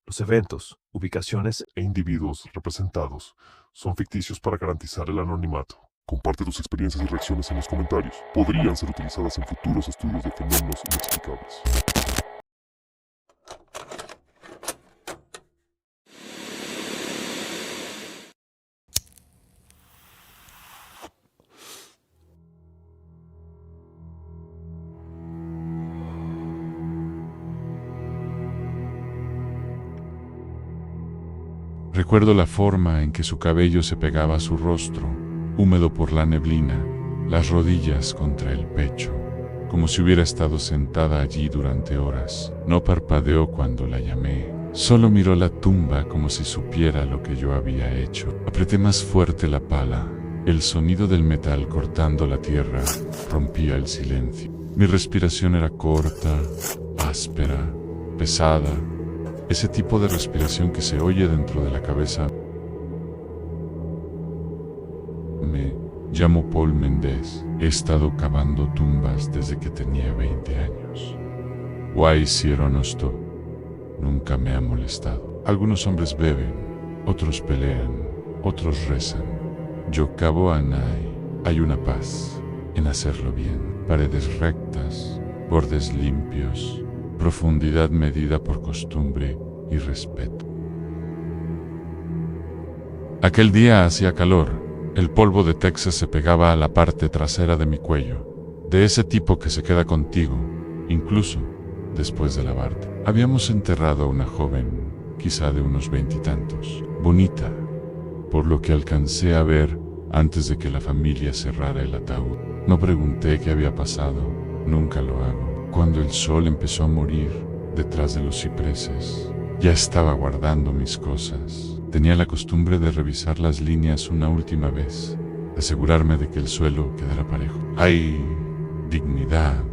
Los eventos, ubicaciones e individuos representados son ficticios para garantizar el anonimato. Comparte tus experiencias y reacciones en los comentarios. Podrían ser utilizadas en futuros estudios de fenómenos inexplicables. Recuerdo la forma en que su cabello se pegaba a su rostro, húmedo por la neblina, las rodillas contra el pecho, como si hubiera estado sentada allí durante horas. No parpadeó cuando la llamé, solo miró la tumba como si supiera lo que yo había hecho. Apreté más fuerte la pala. El sonido del metal cortando la tierra rompía el silencio. Mi respiración era corta, áspera, pesada. Ese tipo de respiración que se oye dentro de la cabeza. Me llamo Paul Méndez. He estado cavando tumbas desde que tenía 20 años. Why hicieron esto? Nunca me ha molestado. Algunos hombres beben, otros pelean, otros rezan. Yo cavo a Nai. Hay una paz en hacerlo bien. Paredes rectas, bordes limpios, profundidad medida por costumbre y respeto. Aquel día hacía calor. El polvo de Texas se pegaba a la parte trasera de mi cuello, de ese tipo que se queda contigo, incluso después de lavarte. Habíamos enterrado a una joven, quizá de unos 20 y tantos, bonita, por lo que alcancé a ver antes de que la familia cerrara el ataúd. No pregunté qué había pasado, nunca lo hago. Cuando el sol empezó a morir detrás de los cipreses, ya estaba guardando mis cosas. Tenía la costumbre de revisar las líneas una última vez, asegurarme de que el suelo quedara parejo. Hay dignidad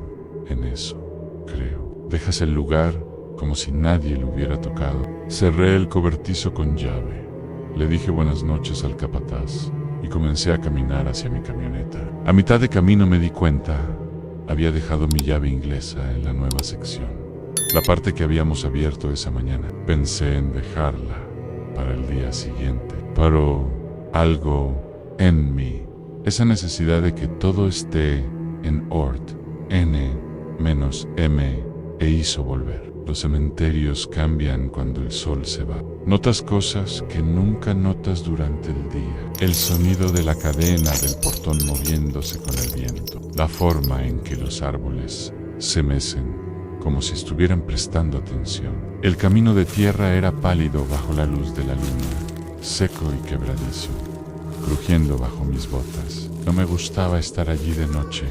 en eso, creo. Dejas el lugar como si nadie lo hubiera tocado. Cerré el cobertizo con llave. Le dije buenas noches al capataz y comencé a caminar hacia mi camioneta. A mitad de camino me di cuenta. Había dejado mi llave inglesa en la nueva sección, la parte que habíamos abierto esa mañana. Pensé en dejarla para el día siguiente, pero algo en mí, esa necesidad de que todo esté en ort, N-M, e hizo volver. Los cementerios cambian cuando el sol se va. Notas cosas que nunca notas durante el día. El sonido de la cadena del portón moviéndose con el viento. La forma en que los árboles se mecen, como si estuvieran prestando atención. El camino de tierra era pálido bajo la luz de la luna, seco y quebradizo, crujiendo bajo mis botas. No me gustaba estar allí de noche,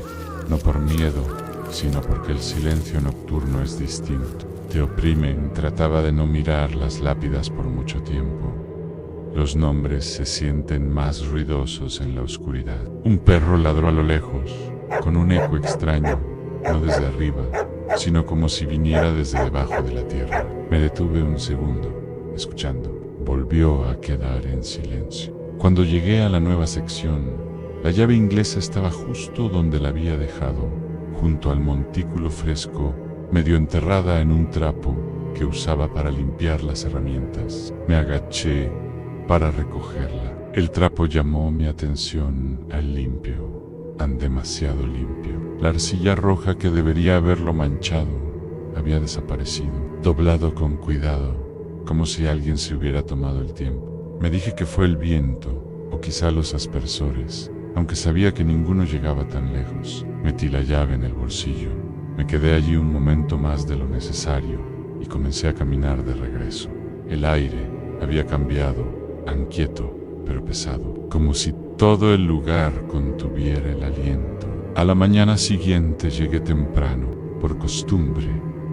no por miedo, sino porque el silencio nocturno es distinto. Te oprimen. Trataba de no mirar las lápidas por mucho tiempo. Los nombres se sienten más ruidosos en la oscuridad. Un perro ladró a lo lejos, con un eco extraño, no desde arriba, sino como si viniera desde debajo de la tierra. Me detuve un segundo, escuchando. Volvió a quedar en silencio. Cuando llegué a la nueva sección, la llave inglesa estaba justo donde la había dejado, junto al montículo fresco, medio enterrada en un trapo que usaba para limpiar las herramientas. Me agaché para recogerla. El trapo llamó mi atención al limpio, demasiado limpio. La arcilla roja que debería haberlo manchado había desaparecido, doblado con cuidado, como si alguien se hubiera tomado el tiempo. Me dije que fue el viento, o quizá los aspersores, aunque sabía que ninguno llegaba tan lejos. Metí la llave en el bolsillo. Me quedé allí un momento más de lo necesario y comencé a caminar de regreso. El aire había cambiado, inquieto, pero pesado, como si todo el lugar contuviera el aliento. A la mañana siguiente llegué temprano, por costumbre,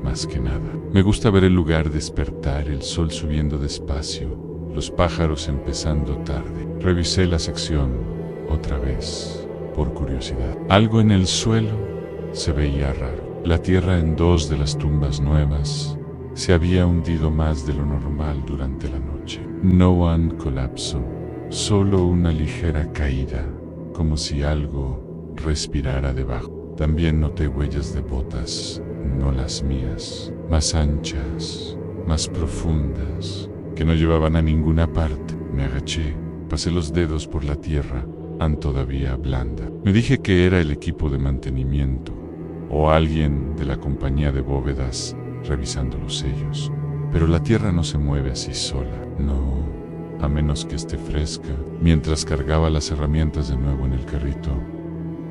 más que nada. Me gusta ver el lugar despertar, el sol subiendo despacio, los pájaros empezando tarde. Revisé la sección otra vez, por curiosidad. Algo en el suelo se veía raro. La tierra en dos de las tumbas nuevas se había hundido más de lo normal durante la noche. No un colapso, solo una ligera caída, como si algo respirara debajo. También noté huellas de botas, no las mías, más anchas, más profundas, que no llevaban a ninguna parte. Me agaché, pasé los dedos por la tierra, todavía blanda. Me dije que era el equipo de mantenimiento o alguien de la compañía de bóvedas revisando los sellos. Pero la tierra no se mueve así sola, no, a menos que esté fresca. Mientras cargaba las herramientas de nuevo en el carrito,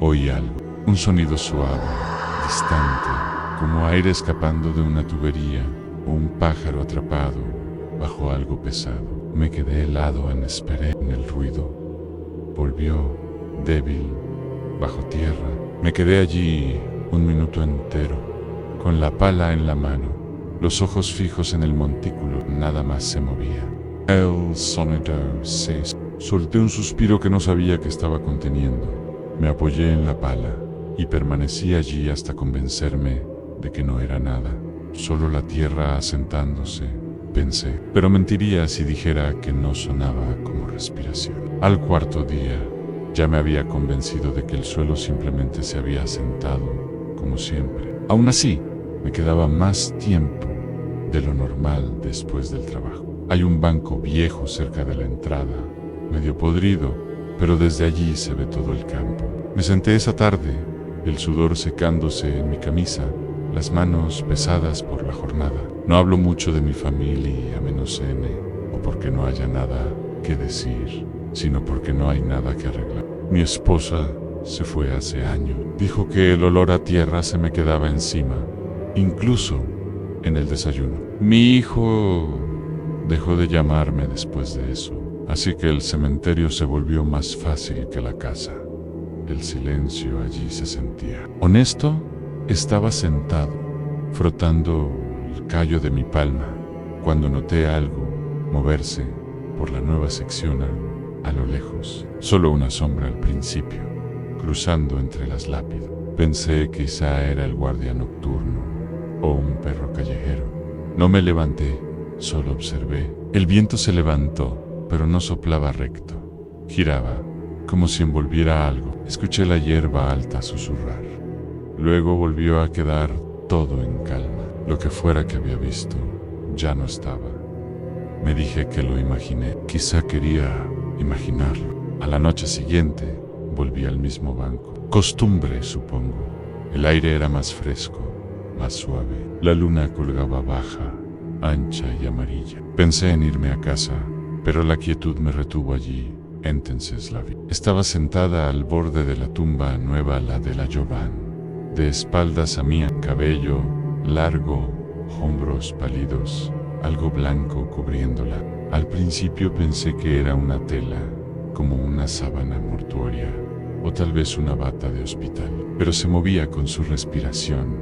oí algo, un sonido suave, distante, como aire escapando de una tubería o un pájaro atrapado bajo algo pesado. Me quedé helado en espera en el ruido. Volvió, débil, bajo tierra. Me quedé allí un minuto entero, con la pala en la mano, los ojos fijos en el montículo, nada más se movía. El sonido cesó. Solté un suspiro que no sabía que estaba conteniendo. Me apoyé en la pala y permanecí allí hasta convencerme de que no era nada, solo la tierra asentándose, pensé. Pero mentiría si dijera que no sonaba como respiración. Al cuarto día, ya me había convencido de que el suelo simplemente se había asentado, como siempre. Aún así, me quedaba más tiempo de lo normal después del trabajo. Hay un banco viejo cerca de la entrada, medio podrido, pero desde allí se ve todo el campo. Me senté esa tarde, el sudor secándose en mi camisa, las manos pesadas por la jornada. No hablo mucho de mi familia, a menos N, o porque no haya nada que decir, sino porque no hay nada que arreglar. Mi esposa se fue hace años. Dijo que el olor a tierra se me quedaba encima, incluso en el desayuno. Mi hijo dejó de llamarme después de eso, así que el cementerio se volvió más fácil que la casa. El silencio allí se sentía. Honesto, estaba sentado, frotando el callo de mi palma, cuando noté algo moverse por la nueva sección a lo lejos. Solo una sombra al principio, cruzando entre las lápidas. Pensé que quizá era el guardia nocturno o un perro callejero. No me levanté, solo observé. El viento se levantó, pero no soplaba recto. Giraba, como si envolviera algo. Escuché la hierba alta susurrar. Luego volvió a quedar todo en calma. Lo que fuera que había visto, ya no estaba. Me dije que lo imaginé. Quizá quería imaginarlo. A la noche siguiente, volví al mismo banco. Costumbre, supongo. El aire era más fresco, más suave. La luna colgaba baja, ancha y amarilla. Pensé en irme a casa, pero la quietud me retuvo allí. Entonces la vi. Estaba sentada al borde de la tumba nueva, la de la Jovan. De espaldas a mí, cabello largo, hombros pálidos, algo blanco cubriéndola. Al principio pensé que era una tela, como una sábana mortuoria, o tal vez una bata de hospital, pero se movía con su respiración.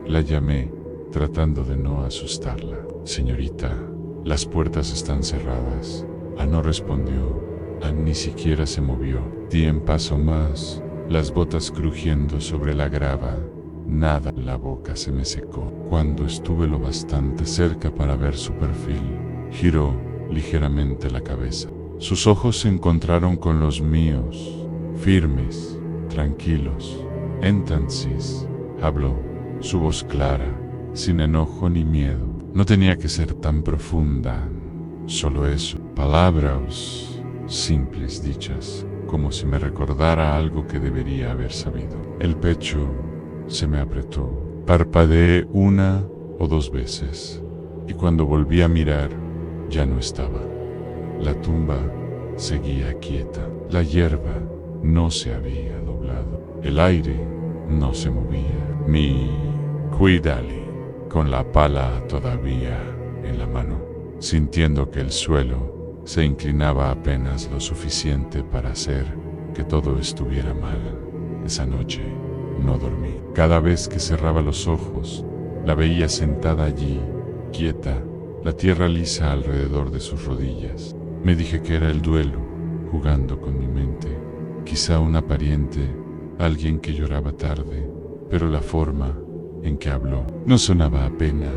La llamé, tratando de no asustarla. Señorita, las puertas están cerradas. No respondió. Ni siquiera se movió. Di un paso más, las botas crujiendo sobre la grava. Nada, la boca se me secó. Cuando estuve lo bastante cerca para ver su perfil, giró ligeramente la cabeza. Sus ojos se encontraron con los míos, firmes, tranquilos. Entonces, habló, su voz clara, sin enojo ni miedo. No tenía que ser tan profunda, solo eso. Palabras simples dichas, como si me recordara algo que debería haber sabido. El pecho se me apretó. Parpadeé una o dos veces, y cuando volví a mirar, ya no estaba. La tumba seguía quieta. La hierba no se había doblado. El aire no se movía. Mi cuidali, con la pala todavía en la mano, sintiendo que el suelo se inclinaba apenas lo suficiente para hacer que todo estuviera mal. Esa noche no dormí. Cada vez que cerraba los ojos, la veía sentada allí, quieta, la tierra lisa alrededor de sus rodillas. Me dije que era el duelo, jugando con mi mente. Quizá una pariente, alguien que lloraba tarde, pero la forma en que habló no sonaba a pena,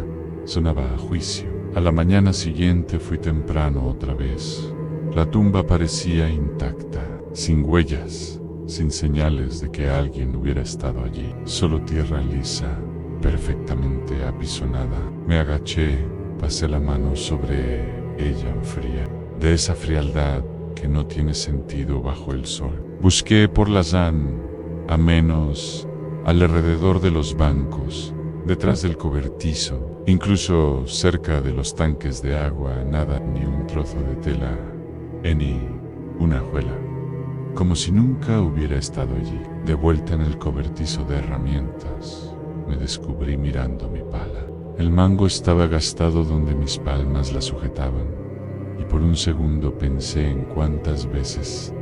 sonaba a juicio. A la mañana siguiente fui temprano otra vez. La tumba parecía intacta, sin huellas, sin señales de que alguien hubiera estado allí. Solo tierra lisa, perfectamente apisonada. Me agaché, pasé la mano sobre ella enfría, de esa frialdad que no tiene sentido bajo el sol. Busqué por la ZAN, a menos alrededor de los bancos, detrás del cobertizo, incluso cerca de los tanques de agua, nada, ni un trozo de tela, ni una juela. Como si nunca hubiera estado allí. De vuelta en el cobertizo de herramientas, me descubrí mirando mi pala. El mango estaba gastado donde mis palmas la sujetaban, y por un segundo pensé en cuántas veces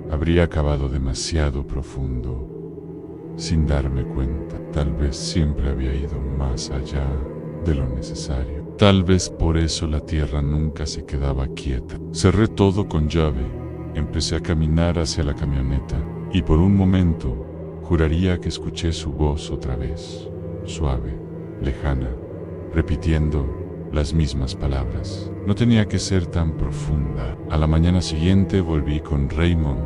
habría cavado demasiado profundo sin darme cuenta. Tal vez siempre había ido más allá de lo necesario. Tal vez por eso la tierra nunca se quedaba quieta. Cerré todo con llave. Empecé a caminar hacia la camioneta y por un momento juraría que escuché su voz otra vez, suave, lejana, repitiendo las mismas palabras. No tenía que ser tan profunda. A la mañana siguiente volví con Raymond,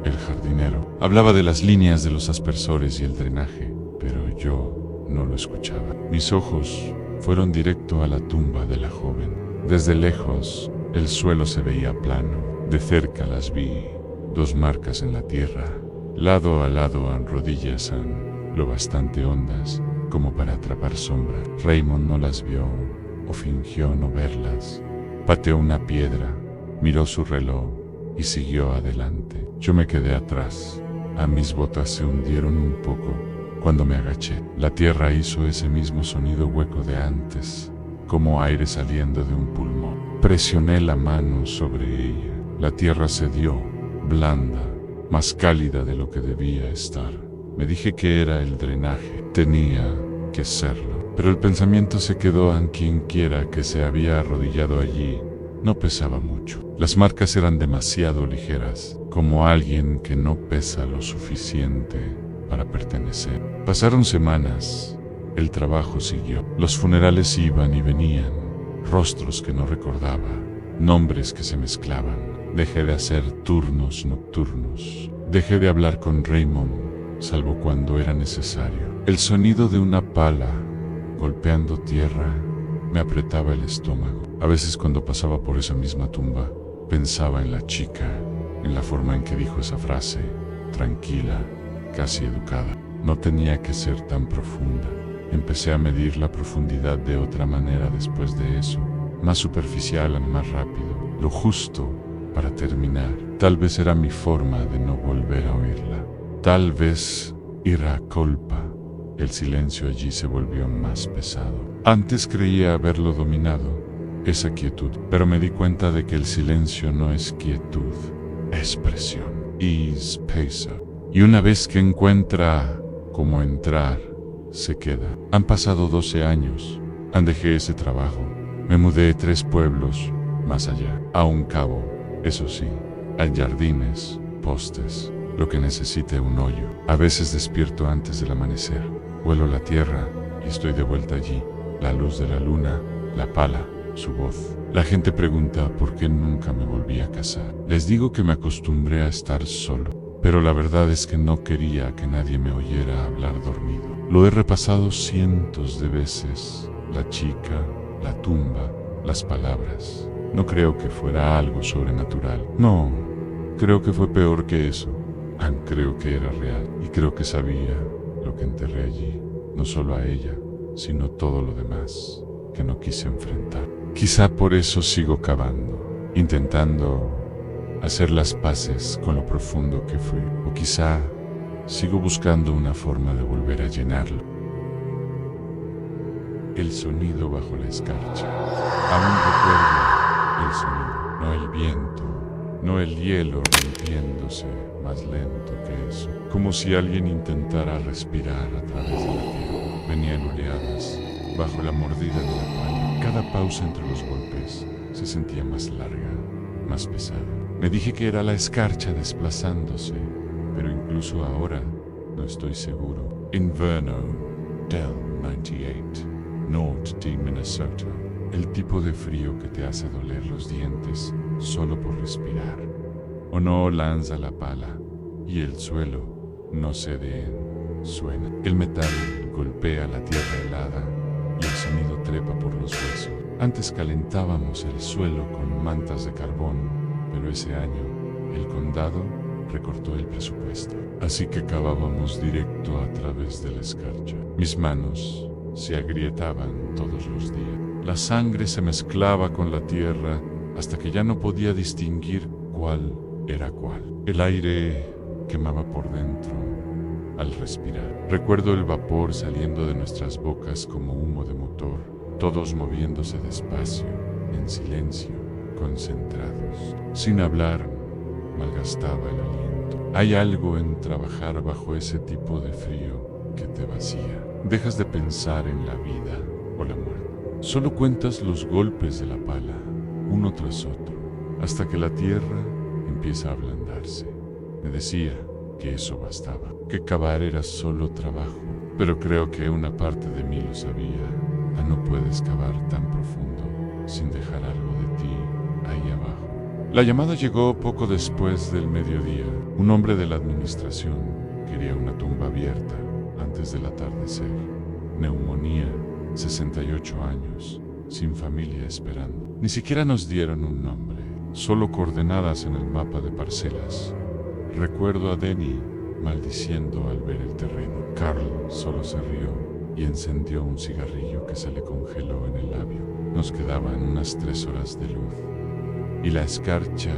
el jardinero. Hablaba de las líneas de los aspersores y el drenaje, pero yo no lo escuchaba. Mis ojos fueron directo a la tumba de la joven. Desde lejos, el suelo se veía plano. De cerca las vi, 2 marcas en la tierra, lado a lado en rodillas, lo bastante hondas como para atrapar sombra. Raymond no las vio, o fingió no verlas. Pateó una piedra, miró su reloj y siguió adelante. Yo me quedé atrás. A mis botas se hundieron un poco cuando me agaché. La tierra hizo ese mismo sonido hueco de antes, como aire saliendo de un pulmón. Presioné la mano sobre ella. La tierra cedió, blanda, más cálida de lo que debía estar. Me dije que era el drenaje. Tenía que serlo. Pero el pensamiento se quedó en quien quiera que se había arrodillado allí. No pesaba mucho. Las marcas eran demasiado ligeras, como alguien que no pesa lo suficiente para pertenecer. Pasaron semanas. El trabajo siguió. Los funerales iban y venían. Rostros que no recordaba. Nombres que se mezclaban. Dejé de hacer turnos nocturnos. Dejé de hablar con Raymond, salvo cuando era necesario. El sonido de una pala golpeando tierra me apretaba el estómago. A veces cuando pasaba por esa misma tumba, pensaba en la chica, en la forma en que dijo esa frase, tranquila, casi educada. No tenía que ser tan profunda. Empecé a medir la profundidad de otra manera después de eso, más superficial, más rápido, lo justo para terminar. Tal vez era mi forma de no volver a oírla. Tal vez era culpa. El silencio allí se volvió más pesado. Antes creía haberlo dominado, esa quietud, pero me di cuenta de que el silencio no es quietud, es presión. Es pesa. Y una vez que encuentra cómo entrar, se queda. Han pasado 12 años. Dejé ese trabajo. Me mudé 3 pueblos más allá, a un cabo. Eso sí, hay jardines, postes, lo que necesite un hoyo. A veces despierto antes del amanecer, huelo la tierra y estoy de vuelta allí. La luz de la luna, la pala, su voz. La gente pregunta por qué nunca me volví a casar. Les digo que me acostumbré a estar solo, pero la verdad es que no quería que nadie me oyera hablar dormido. Lo he repasado cientos de veces, la chica, la tumba, las palabras. No creo que fuera algo sobrenatural. No, creo que fue peor que eso. Creo que era real y creo que sabía lo que enterré allí. No solo a ella, sino todo lo demás que no quise enfrentar. Quizá por eso sigo cavando, intentando hacer las paces con lo profundo que fui. O quizá sigo buscando una forma de volver a llenarlo. El sonido bajo la escarcha. Aún recuerdo el sonido, no el viento, no el hielo rompiéndose, más lento que eso. Como si alguien intentara respirar a través de la tierra. Venían oleadas bajo la mordida de la pala. Cada pausa entre los golpes se sentía más larga, más pesada. Me dije que era la escarcha desplazándose, pero incluso ahora no estoy seguro. Inverno, Del 98, North de Minnesota. El tipo de frío que te hace doler los dientes solo por respirar. O no lanza la pala y el suelo no cede suena. El metal golpea la tierra helada y el sonido trepa por los huesos. Antes calentábamos el suelo con mantas de carbón, pero ese año el condado recortó el presupuesto. Así que cavábamos directo a través de la escarcha. Mis manos se agrietaban todos los días. La sangre se mezclaba con la tierra hasta que ya no podía distinguir cuál era cuál. El aire quemaba por dentro al respirar. Recuerdo el vapor saliendo de nuestras bocas como humo de motor, todos moviéndose despacio, en silencio, concentrados. Sin hablar, malgastaba el aliento. Hay algo en trabajar bajo ese tipo de frío que te vacía. Dejas de pensar en la vida o la muerte. Solo cuentas los golpes de la pala, uno tras otro, hasta que la tierra empieza a ablandarse. Me decía que eso bastaba, que cavar era solo trabajo, pero creo que una parte de mí lo sabía. No puedes cavar tan profundo sin dejar algo de ti ahí abajo. La llamada llegó poco después del mediodía. Un hombre de la administración quería una tumba abierta antes del atardecer. Neumonía, 68 años, sin familia esperando. Ni siquiera nos dieron un nombre, solo coordenadas en el mapa de parcelas. Recuerdo a Denny maldiciendo al ver el terreno. Carl solo se rió y encendió un cigarrillo que se le congeló en el labio. Nos quedaban unas 3 horas de luz, y la escarcha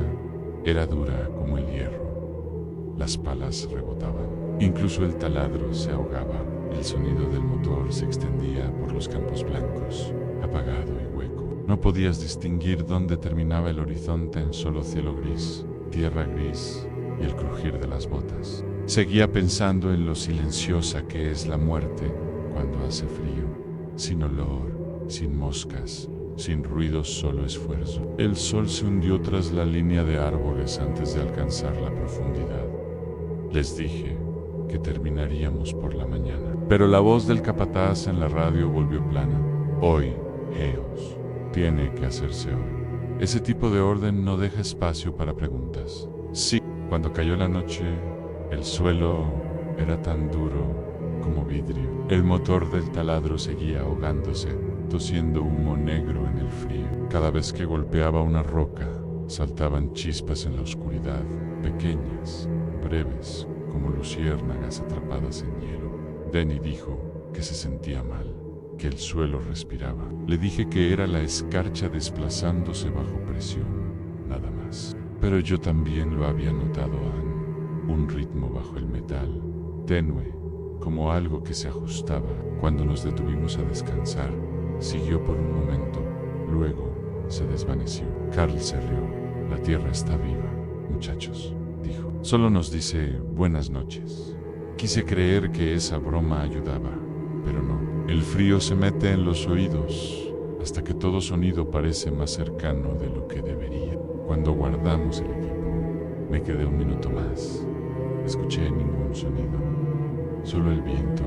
era dura como el hierro. Las palas rebotaban. Incluso el taladro se ahogaba. El sonido del motor se extendía por los campos blancos, apagado y hueco. No podías distinguir dónde terminaba el horizonte en solo cielo gris, tierra gris y el crujir de las botas. Seguía pensando en lo silenciosa que es la muerte cuando hace frío, sin olor, sin moscas, sin ruido, solo esfuerzo. El sol se hundió tras la línea de árboles antes de alcanzar la profundidad. Les dije que terminaríamos por la mañana, pero la voz del capataz en la radio volvió plana. Hoy, Eos, tiene que hacerse hoy. Ese tipo de orden no deja espacio para preguntas. Sí, cuando cayó la noche, el suelo era tan duro como vidrio. El motor del taladro seguía ahogándose, tosiendo humo negro en el frío. Cada vez que golpeaba una roca, saltaban chispas en la oscuridad, pequeñas, breves, como luciérnagas atrapadas en hielo. Denny dijo que se sentía mal, que el suelo respiraba. Le dije que era la escarcha desplazándose bajo presión, nada más. Pero yo también lo había notado, Ann. Un ritmo bajo el metal, tenue, como algo que se ajustaba. Cuando nos detuvimos a descansar, siguió por un momento, luego se desvaneció. Carl se rió. La tierra está viva, muchachos, dijo. Solo nos dice buenas noches. Quise creer que esa broma ayudaba, pero no. El frío se mete en los oídos hasta que todo sonido parece más cercano de lo que debería. Cuando guardamos el equipo, me quedé un minuto más. Escuché ningún sonido, solo el viento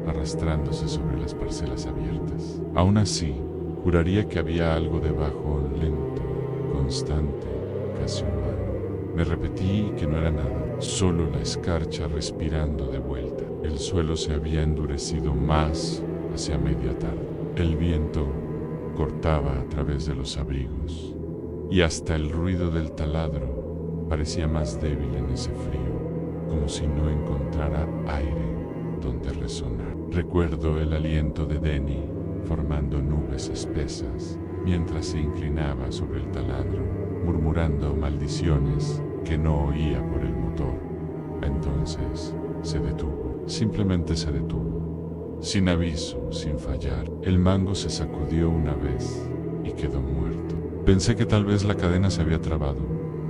arrastrándose sobre las parcelas abiertas. Aún así, juraría que había algo debajo, lento, constante, casi humano. Me repetí que no era nada, solo la escarcha respirando de vuelta. El suelo se había endurecido más hacia media tarde. El viento cortaba a través de los abrigos, y hasta el ruido del taladro parecía más débil en ese frío, como si no encontrara aire donde resonar. Recuerdo el aliento de Denny formando nubes espesas mientras se inclinaba sobre el taladro, murmurando maldiciones que no oía por el motor. Entonces se detuvo, simplemente se detuvo, sin aviso, sin fallar. El mango se sacudió una vez y quedó muerto. Pensé que tal vez la cadena se había trabado,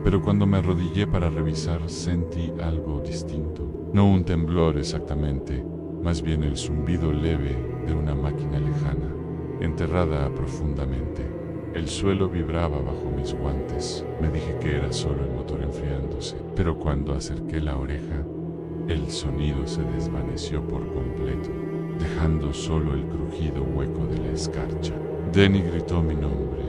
pero cuando me arrodillé para revisar sentí algo distinto. No un temblor exactamente, más bien el zumbido leve de una máquina lejana, enterrada profundamente. El suelo vibraba bajo mis guantes. Me dije que era solo el motor enfriándose, pero cuando acerqué la oreja, el sonido se desvaneció por completo, dejando solo el crujido hueco de la escarcha. Denny gritó mi nombre,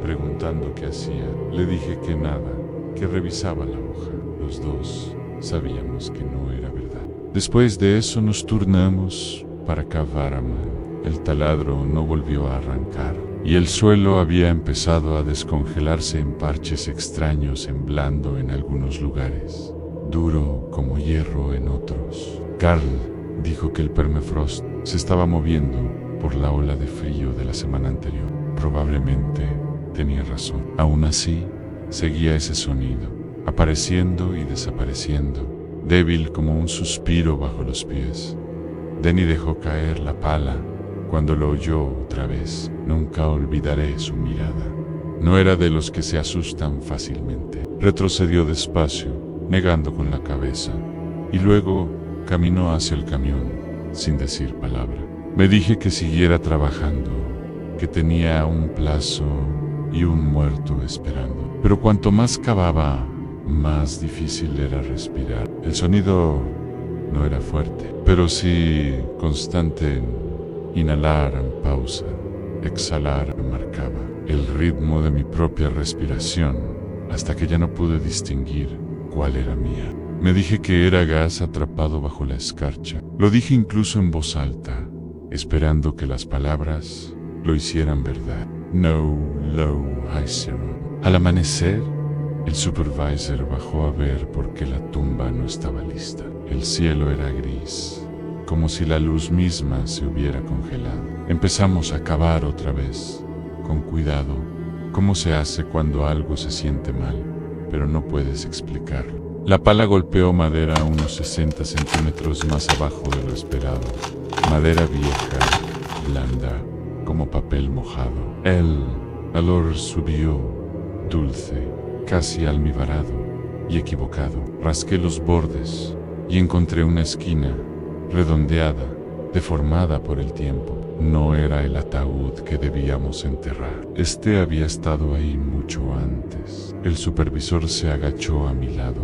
preguntando qué hacía. Le dije que nada, que revisaba la hoja. Los dos sabíamos que no era verdad. Después de eso nos turnamos para cavar a mano. El taladro no volvió a arrancar. y el suelo había empezado a descongelarse en parches extraños en blando en algunos lugares, duro como hierro en otros. Carl dijo que el permafrost se estaba moviendo por la ola de frío de la semana anterior. Probablemente tenía razón. Aún así, seguía ese sonido, apareciendo y desapareciendo, débil como un suspiro bajo los pies. Denny dejó caer la pala cuando lo oyó otra vez. Nunca olvidaré su mirada. No era de los que se asustan fácilmente. Retrocedió despacio, negando con la cabeza, y luego caminó hacia el camión, sin decir palabra. Me dije que siguiera trabajando, que tenía un plazo y un muerto esperando. Pero cuanto más cavaba, más difícil era respirar. El sonido no era fuerte, pero sí constante. Inhalar, pausa, exhalar, marcaba el ritmo de mi propia respiración, hasta que ya no pude distinguir cuál era mía. Me dije que era gas atrapado bajo la escarcha. Lo dije incluso en voz alta, esperando que las palabras lo hicieran verdad. No, low, high zero. Al amanecer, el supervisor bajó a ver por qué la tumba no estaba lista. El cielo era gris, como si la luz misma se hubiera congelado. Empezamos a cavar otra vez, con cuidado, como se hace cuando algo se siente mal, pero no puedes explicarlo. La pala golpeó madera a unos 60 centímetros más abajo de lo esperado. Madera vieja, blanda, como papel mojado. El olor subió, dulce, casi almibarado y equivocado. Rasqué los bordes y encontré una esquina, redondeada, deformada por el tiempo. No era el ataúd que debíamos enterrar. Este había estado ahí mucho antes. El supervisor se agachó a mi lado,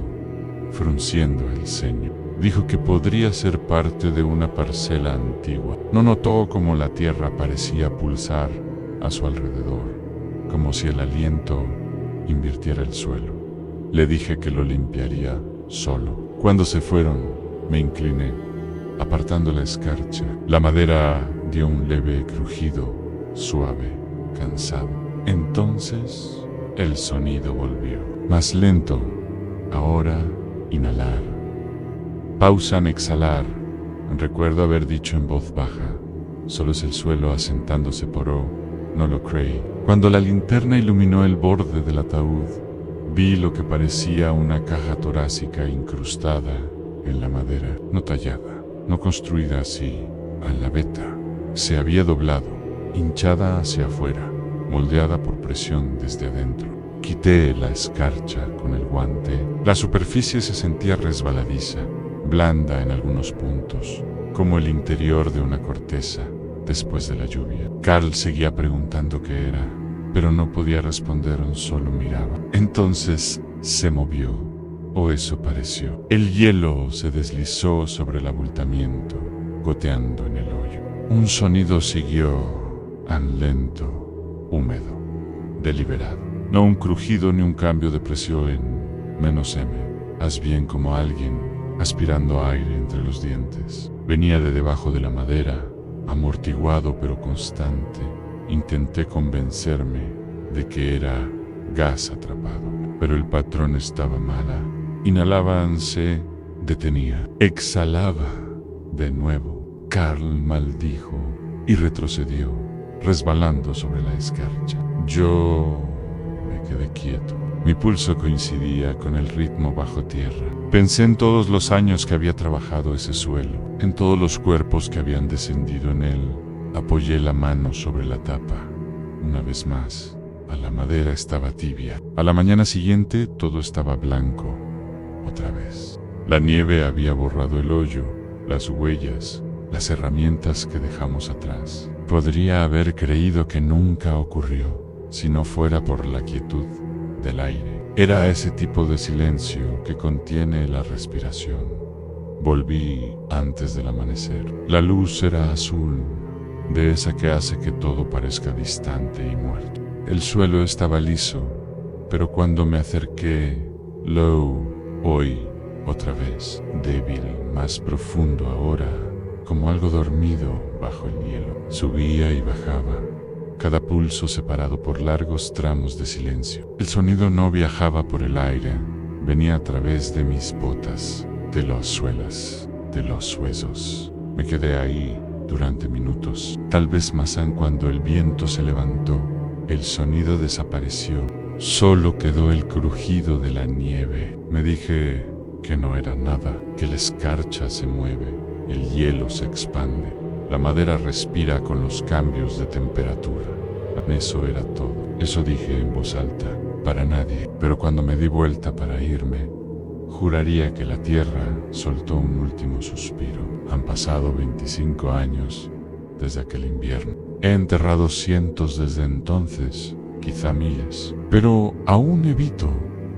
frunciendo el ceño. Dijo que podría ser parte de una parcela antigua. No notó cómo la tierra parecía pulsar a su alrededor, como si el aliento invirtiera el suelo. Le dije que lo limpiaría solo. Cuando se fueron, me incliné, apartando la escarcha. La madera dio un leve crujido, suave, cansado. Entonces, el sonido volvió. Más lento, ahora inhalar. Pausa en exhalar. Recuerdo haber dicho en voz baja, solo es el suelo asentándose por O, no lo creí. Cuando la linterna iluminó el borde del ataúd, vi lo que parecía una caja torácica incrustada en la madera, no tallada, no construida así, a la veta. Se había doblado, hinchada hacia afuera, moldeada por presión desde adentro. Quité la escarcha con el guante. La superficie se sentía resbaladiza, blanda en algunos puntos, como el interior de una corteza después de la lluvia. Carl seguía preguntando qué era, pero no podía responder, solo miraba. Entonces se movió, o eso pareció. El hielo se deslizó sobre el abultamiento, goteando en el hoyo. Un sonido siguió, tan lento, húmedo, deliberado. No un crujido ni un cambio de presión en -M. Haz bien como alguien aspirando aire entre los dientes. Venía de debajo de la madera, amortiguado pero constante. Intenté convencerme de que era gas atrapado, pero el patrón estaba mala. Inhalaba, se detenía. Exhalaba de nuevo. Carl maldijo y retrocedió, resbalando sobre la escarcha. Yo me quedé quieto. Mi pulso coincidía con el ritmo bajo tierra. Pensé en todos los años que había trabajado ese suelo, en todos los cuerpos que habían descendido en él. Apoyé la mano sobre la tapa. Una vez más, la madera estaba tibia. A la mañana siguiente todo estaba blanco. Otra vez. La nieve había borrado el hoyo, las huellas, las herramientas que dejamos atrás. Podría haber creído que nunca ocurrió, si no fuera por la quietud del aire. Era ese tipo de silencio que contiene la respiración. Volví antes del amanecer. La luz era azul, de esa que hace que todo parezca distante y muerto. El suelo estaba liso, pero cuando me acerqué, oí otra vez, débil, más profundo ahora, como algo dormido bajo el hielo. Subía y bajaba, cada pulso separado por largos tramos de silencio. El sonido no viajaba por el aire, venía a través de mis botas, de las suelas, de los huesos. Me quedé ahí durante minutos, tal vez más cuando el viento se levantó, el sonido desapareció, solo quedó el crujido de la nieve. Me dije que no era nada, que la escarcha se mueve, el hielo se expande, la madera respira con los cambios de temperatura. Eso era todo. Eso dije en voz alta, para nadie. Pero cuando me di vuelta para irme, juraría que la tierra soltó un último suspiro. Han pasado 25 años desde aquel invierno. He enterrado cientos desde entonces, quizá miles. Pero aún evito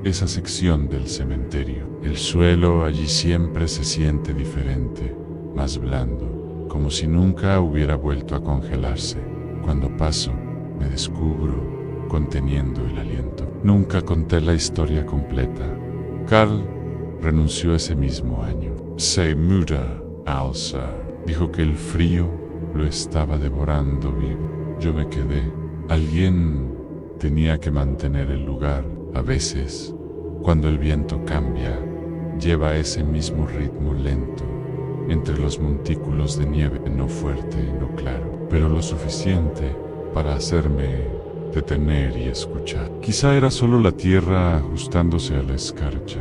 esa sección del cementerio. El suelo allí siempre se siente diferente, más blando, como si nunca hubiera vuelto a congelarse. Cuando paso, me descubro conteniendo el aliento. Nunca conté la historia completa. Carl renunció ese mismo año. Se muda, Alsa. Dijo que el frío lo estaba devorando vivo. Yo me quedé. Alguien tenía que mantener el lugar. A veces, cuando el viento cambia, lleva ese mismo ritmo lento, entre los montículos de nieve, no fuerte, no claro, pero lo suficiente para hacerme detener y escuchar. Quizá era solo la tierra ajustándose a la escarcha,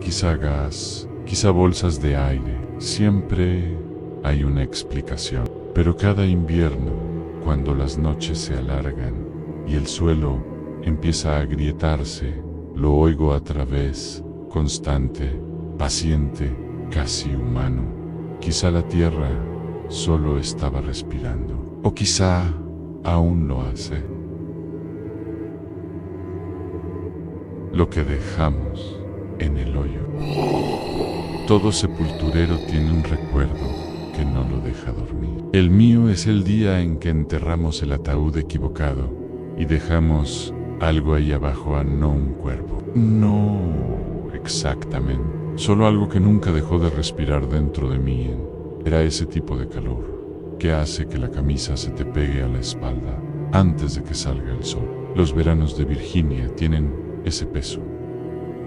quizá gas, quizá bolsas de aire. Siempre hay una explicación, pero cada invierno, cuando las noches se alargan y el suelo empieza a agrietarse, lo oigo a través, constante, paciente, casi humano. Quizá la tierra solo estaba respirando, o quizá aún lo hace. Lo que dejamos en el hoyo. Todo sepulturero tiene un recuerdo que no lo deja dormir. El mío es el día en que enterramos el ataúd equivocado y dejamos algo ahí abajo, no un cuerpo. No exactamente, solo algo que nunca dejó de respirar dentro de mí. Era ese tipo de calor que hace que la camisa se te pegue a la espalda antes de que salga el sol. Los veranos de Virginia tienen ese peso.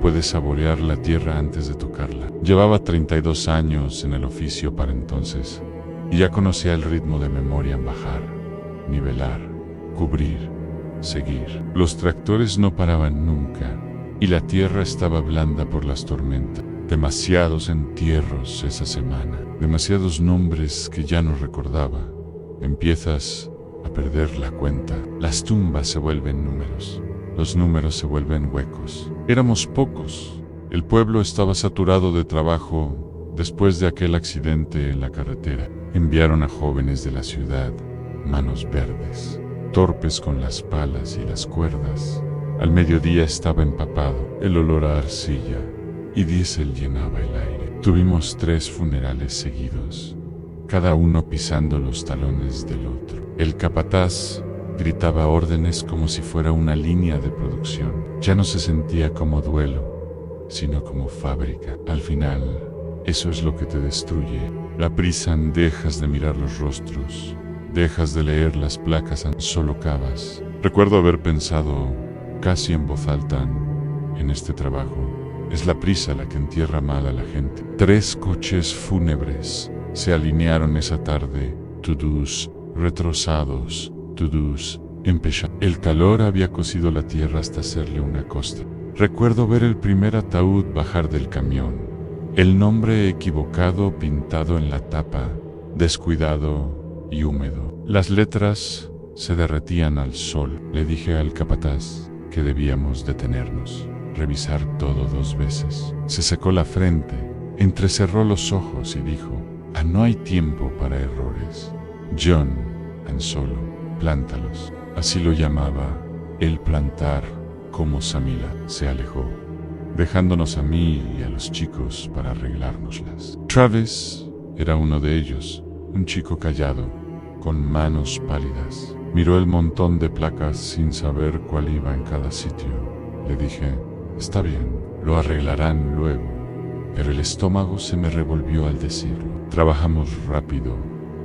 Puedes saborear la tierra antes de tocarla. Llevaba 32 años en el oficio para entonces y ya conocía el ritmo de memoria en bajar, nivelar, cubrir, seguir. Los tractores no paraban nunca y la tierra estaba blanda por las tormentas. Demasiados entierros esa semana, demasiados nombres que ya no recordaba. Empiezas a perder la cuenta. Las tumbas se vuelven números, los números se vuelven huecos. Éramos pocos. El pueblo estaba saturado de trabajo después de aquel accidente en la carretera. Enviaron a jóvenes de la ciudad, manos verdes, torpes con las palas y las cuerdas. Al mediodía estaba empapado, el olor a arcilla y diésel llenaba el aire. Tuvimos 3 funerales seguidos, cada uno pisando los talones del otro. El capataz gritaba órdenes como si fuera una línea de producción. Ya no se sentía como duelo, sino como fábrica. Al final, eso es lo que te destruye. La prisa, dejas de mirar los rostros, dejas de leer las placas, solo cavas. Recuerdo haber pensado, casi en voz alta, en este trabajo. Es la prisa la que entierra mal a la gente. 3 coches fúnebres se alinearon esa tarde, to-dos retrozados, to-dos empezados. El calor había cocido la tierra hasta hacerle una costa. Recuerdo ver el primer ataúd bajar del camión, el nombre equivocado pintado en la tapa, descuidado y húmedo. Las letras se derretían al sol. Le dije al capataz que debíamos detenernos, revisar todo 2 veces. Se secó la frente, entrecerró los ojos y dijo, no hay tiempo para errores. John, Solo, plántalos. Así lo llamaba, el plantar, como Samila. Se alejó, dejándonos a mí y a los chicos para arreglárnoslas. Travis era uno de ellos, un chico callado, con manos pálidas. Miró el montón de placas sin saber cuál iba en cada sitio. Le dije, está bien, lo arreglarán luego, pero el estómago se me revolvió al decirlo. Trabajamos rápido,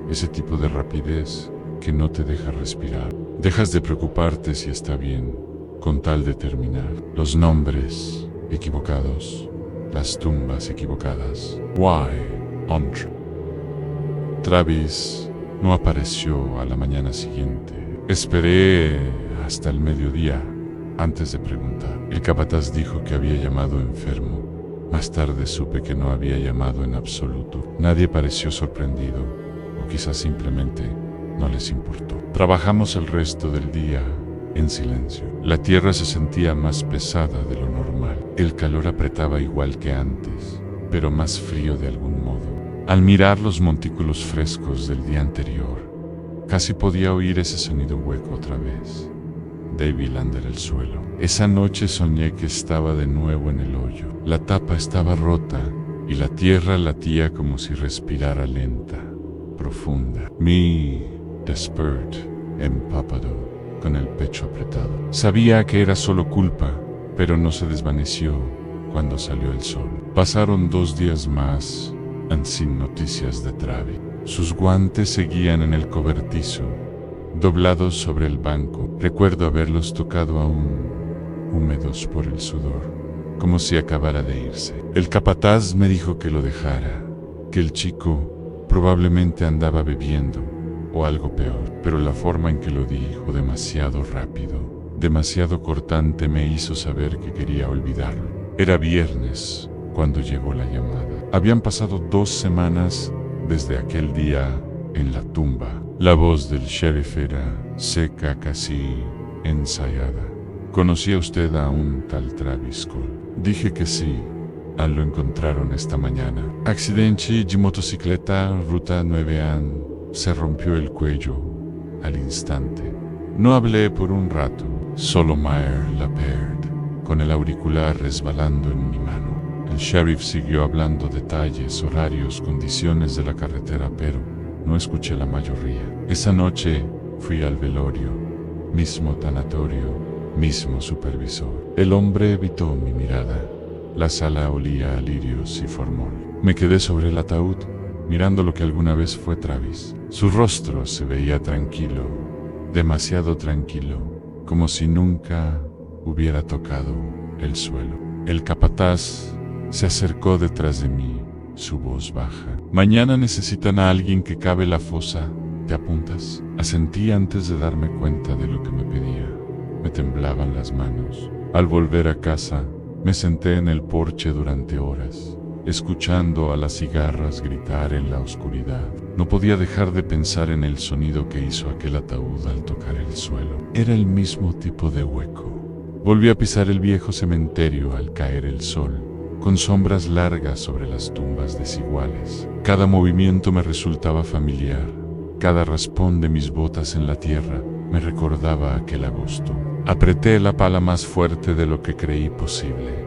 ese tipo de rapidez que no te deja respirar. Dejas de preocuparte si está bien, con tal de terminar. Los nombres equivocados, las tumbas equivocadas. Why, Andre? Travis no apareció a la mañana siguiente. Esperé hasta el mediodía antes de preguntar. El capataz dijo que había llamado enfermo. Más tarde supe que no había llamado en absoluto. Nadie pareció sorprendido, o quizás simplemente no les importó. Trabajamos el resto del día en silencio. La tierra se sentía más pesada de lo normal. El calor apretaba igual que antes, pero más frío de algún modo. Al mirar los montículos frescos del día anterior, casi podía oír ese sonido hueco otra vez, débil ante el suelo. Esa noche soñé que estaba de nuevo en el hoyo. La tapa estaba rota y la tierra latía como si respirara lenta, profunda. Me desperté empapado, con el pecho apretado. Sabía que era solo culpa, pero no se desvaneció cuando salió el sol. Pasaron 2 días más sin noticias de Travis. Sus guantes seguían en el cobertizo, doblados sobre el banco. Recuerdo haberlos tocado aún húmedos por el sudor, como si acabara de irse. El capataz me dijo que lo dejara, que el chico probablemente andaba bebiendo o algo peor, pero la forma en que lo dijo, demasiado rápido, demasiado cortante, me hizo saber que quería olvidarlo. Era viernes cuando llegó la llamada. Habían pasado 2 semanas desde aquel día en la tumba. La voz del sheriff era seca, casi ensayada. ¿Conocía usted a un tal Travis Cole? Dije que sí. Lo encontraron esta mañana. Accidente de motocicleta, ruta 9A. Se rompió el cuello al instante. No hablé por un rato. Solo Meyer Laperd, con el auricular resbalando en mi mano. El sheriff siguió hablando detalles, horarios, condiciones de la carretera, pero no escuché la mayoría. Esa noche fui al velorio, mismo tanatorio, mismo supervisor. El hombre evitó mi mirada. La sala olía a lirios y formol. Me quedé sobre el ataúd, mirando lo que alguna vez fue Travis. Su rostro se veía tranquilo, demasiado tranquilo, como si nunca hubiera tocado el suelo. El capataz se acercó detrás de mí, su voz baja. Mañana necesitan a alguien que cabe la fosa. ¿Te apuntas? Asentí antes de darme cuenta de lo que me pedía. Me temblaban las manos. Al volver a casa, me senté en el porche durante horas, escuchando a las cigarras gritar en la oscuridad. No podía dejar de pensar en el sonido que hizo aquel ataúd al tocar el suelo. Era el mismo tipo de hueco. Volví a pisar el viejo cementerio al caer el sol, con sombras largas sobre las tumbas desiguales. Cada movimiento me resultaba familiar. Cada raspón de mis botas en la tierra me recordaba aquel agosto. Apreté la pala más fuerte de lo que creí posible.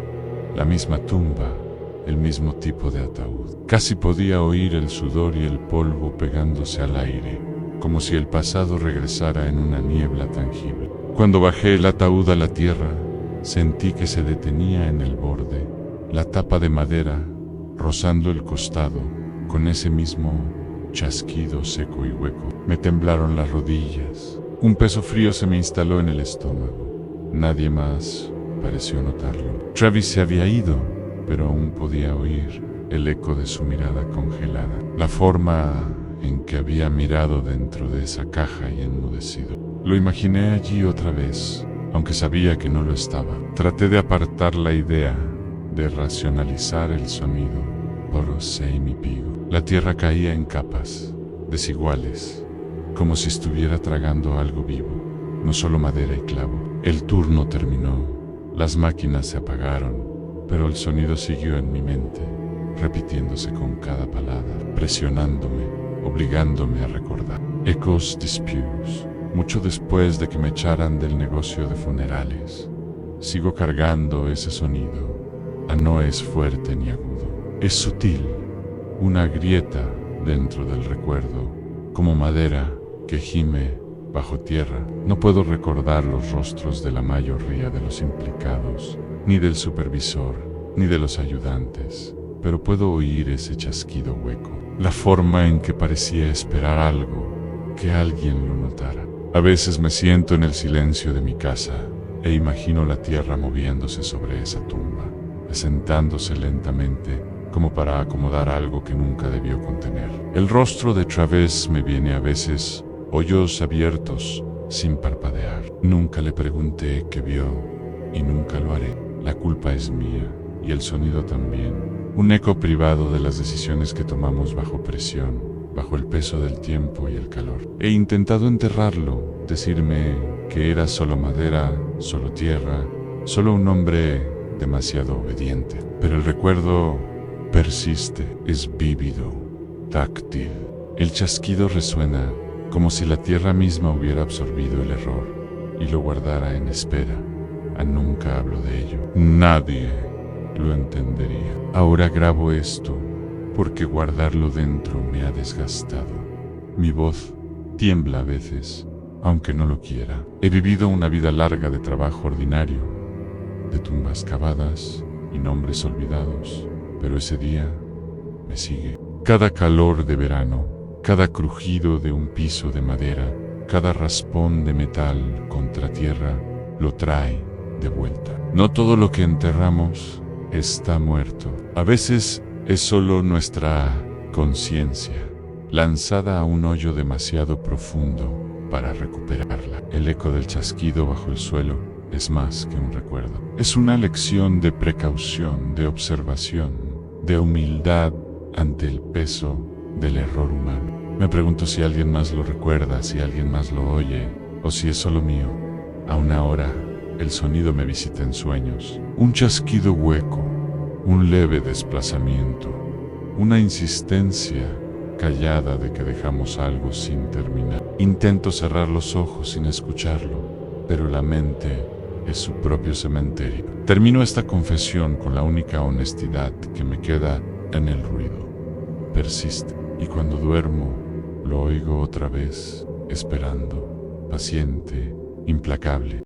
La misma tumba, el mismo tipo de ataúd. Casi podía oír el sudor y el polvo pegándose al aire, como si el pasado regresara en una niebla tangible. Cuando bajé el ataúd a la tierra, sentí que se detenía en el borde, la tapa de madera rozando el costado, con ese mismo chasquido seco y hueco. Me temblaron las rodillas. Un peso frío se me instaló en el estómago. Nadie más pareció notarlo. Travis se había ido, pero aún podía oír el eco de su mirada congelada, la forma en que había mirado dentro de esa caja y enmudecido. Lo imaginé allí otra vez, aunque sabía que no lo estaba. Traté de apartar la idea, de racionalizar el sonido. Oro sei mi pigo. La tierra caía en capas, desiguales, como si estuviera tragando algo vivo, no solo madera y clavo. El turno terminó, las máquinas se apagaron, pero el sonido siguió en mi mente, repitiéndose con cada palabra, presionándome, obligándome a recordar. Ecos disputes. Mucho después de que me echaran del negocio de funerales, sigo cargando ese sonido. No es fuerte ni agudo, es sutil, una grieta dentro del recuerdo, como madera que gime bajo tierra. No puedo recordar los rostros de la mayoría de los implicados, ni del supervisor, ni de los ayudantes, pero puedo oír ese chasquido hueco, la forma en que parecía esperar algo, que alguien lo notara. A veces me siento en el silencio de mi casa e imagino la tierra moviéndose sobre esa tumba, asentándose lentamente como para acomodar algo que nunca debió contener. El rostro de Travis me viene a veces, hoyos abiertos, sin parpadear. Nunca le pregunté qué vio y nunca lo haré. La culpa es mía y el sonido también. Un eco privado de las decisiones que tomamos bajo presión, bajo el peso del tiempo y el calor. He intentado enterrarlo, decirme que era solo madera, solo tierra, solo un hombre demasiado obediente. Pero el recuerdo persiste, es vívido, táctil. El chasquido resuena como si la tierra misma hubiera absorbido el error y lo guardara en espera. Nunca hablo de ello. Nadie lo entendería. Ahora grabo esto porque guardarlo dentro me ha desgastado. Mi voz tiembla a veces, aunque no lo quiera. He vivido una vida larga de trabajo ordinario, de tumbas cavadas y nombres olvidados, pero ese día me sigue. Cada calor de verano, cada crujido de un piso de madera, cada raspón de metal contra tierra, lo trae de vuelta. No todo lo que enterramos está muerto. A veces es solo nuestra conciencia, lanzada a un hoyo demasiado profundo para recuperarla. El eco del chasquido bajo el suelo es más que un recuerdo. Es una lección de precaución, de observación, de humildad ante el peso del error humano. Me pregunto si alguien más lo recuerda, si alguien más lo oye, o si es solo mío. Aún ahora, el sonido me visita en sueños. Un chasquido hueco, un leve desplazamiento, una insistencia callada de que dejamos algo sin terminar. Intento cerrar los ojos sin escucharlo, pero la mente es su propio cementerio. Termino esta confesión con la única honestidad que me queda en el ruido. Persiste, y cuando duermo, lo oigo otra vez, esperando, paciente, implacable.